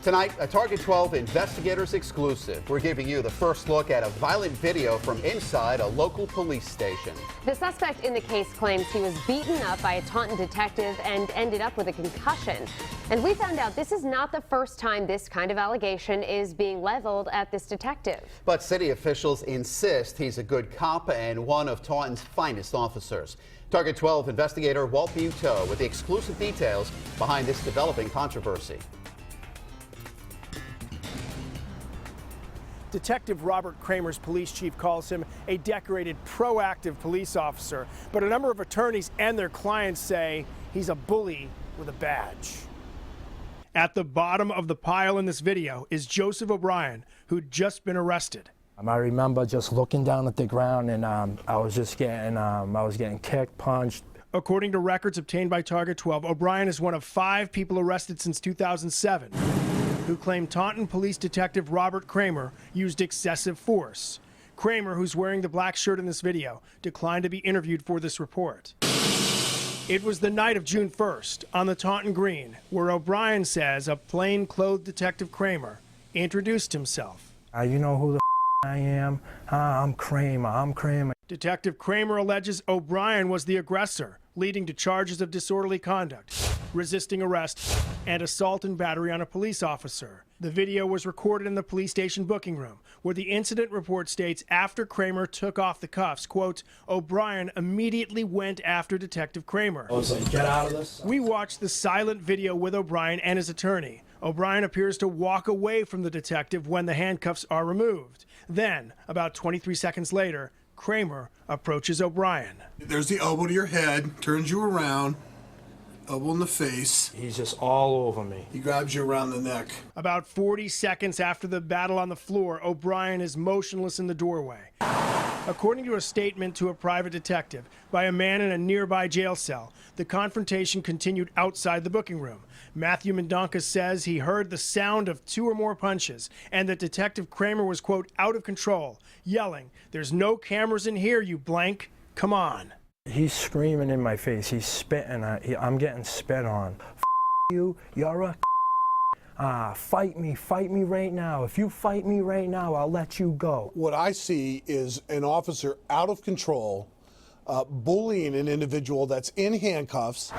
Tonight, a Target 12 Investigators exclusive. We're giving you the first look at a violent video from inside a local police station. The suspect in the case claims he was beaten up by a Taunton detective and ended up with a concussion. And we found out this is not the first time this kind of allegation is being leveled at this detective. But city officials insist he's a good cop and one of Taunton's finest officers. Target 12 investigator Walt Buteau with the exclusive details behind this developing controversy. Detective Robert Kramer's police chief calls him a decorated, proactive police officer. But a number of attorneys and their clients say he's a bully with a badge. At the bottom of the pile in this video is Joseph O'Brien, who'd just been arrested. I remember just looking down at the ground and I was getting kicked, punched. According to records obtained by Target 12, O'Brien is one of 5 people arrested since 2007 who claimed Taunton Police Detective Robert Kramer used excessive force. Kramer, who's wearing the black shirt in this video, declined to be interviewed for this report. It was the night of June 1st on the Taunton Green, where O'Brien says a plain-clothed Detective Kramer introduced himself. You know who the I am? I'm Kramer. Detective Kramer alleges O'Brien was the aggressor, leading to charges of disorderly conduct, resisting arrest, and assault and battery on a police officer. The video was recorded in the police station booking room, where the incident report states after Kramer took off the cuffs, quote, O'Brien immediately went after Detective Kramer. I was like, get out of this. We watched the silent video with O'Brien and his attorney. O'Brien appears to walk away from the detective when the handcuffs are removed. Then, about 23 seconds later, Kramer approaches O'Brien. There's the elbow to your head, turns you around, elbow in the face. He's just all over me. He grabs you around the neck. About 40 seconds after the battle on the floor, O'Brien is motionless in the doorway. According to a statement to a private detective by a man in a nearby jail cell, the confrontation continued outside the booking room. Matthew Mendonca says he heard the sound of 2 or more punches and that Detective Kramer was, quote, out of control, yelling, "There's no cameras in here, you blank. Come on." He's screaming in my face. He's spitting. I'm getting spit on. F you, you're a fight me right now. If you fight me right now, I'll let you go. What I see is an officer out of control, bullying an individual that's in handcuffs.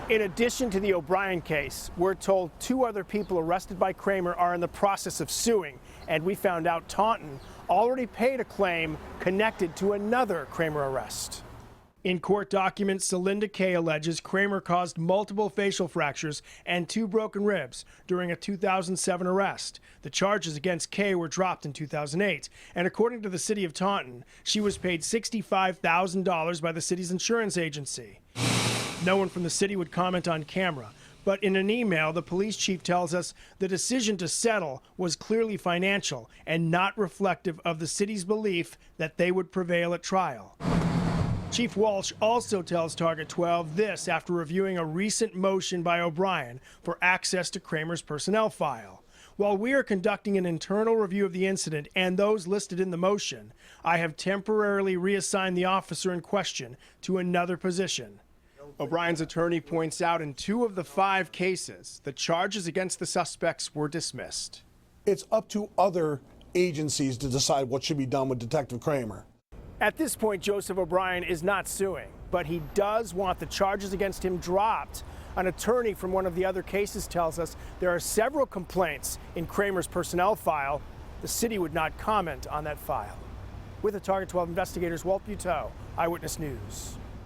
In addition to the O'Brien case, we're told 2 other people arrested by Kramer are in the process of suing, and we found out Taunton already paid a claim connected to another Kramer arrest. In court documents, Celinda Kay alleges Kramer caused multiple facial fractures and 2 broken ribs during a 2007 arrest. The charges against Kay were dropped in 2008, and according to the city of Taunton, she was paid $65,000 by the city's insurance agency. No one from the city would comment on camera, but in an email, the police chief tells us the decision to settle was clearly financial and not reflective of the city's belief that they would prevail at trial. Chief Walsh also tells Target 12 this after reviewing a recent motion by O'Brien for access to Kramer's personnel file. While we are conducting an internal review of the incident and those listed in the motion, I have temporarily reassigned the officer in question to another position. O'Brien's attorney points out in 2 of the 5 cases, the charges against the suspects were dismissed. It's up to other agencies to decide what should be done with Detective Kramer. At this point, Joseph O'Brien is not suing, but he does want the charges against him dropped. An attorney from one of the other cases tells us there are several complaints in Kramer's personnel file. The city would not comment on that file. With the Target 12 investigators, Walt Buteau, Eyewitness News.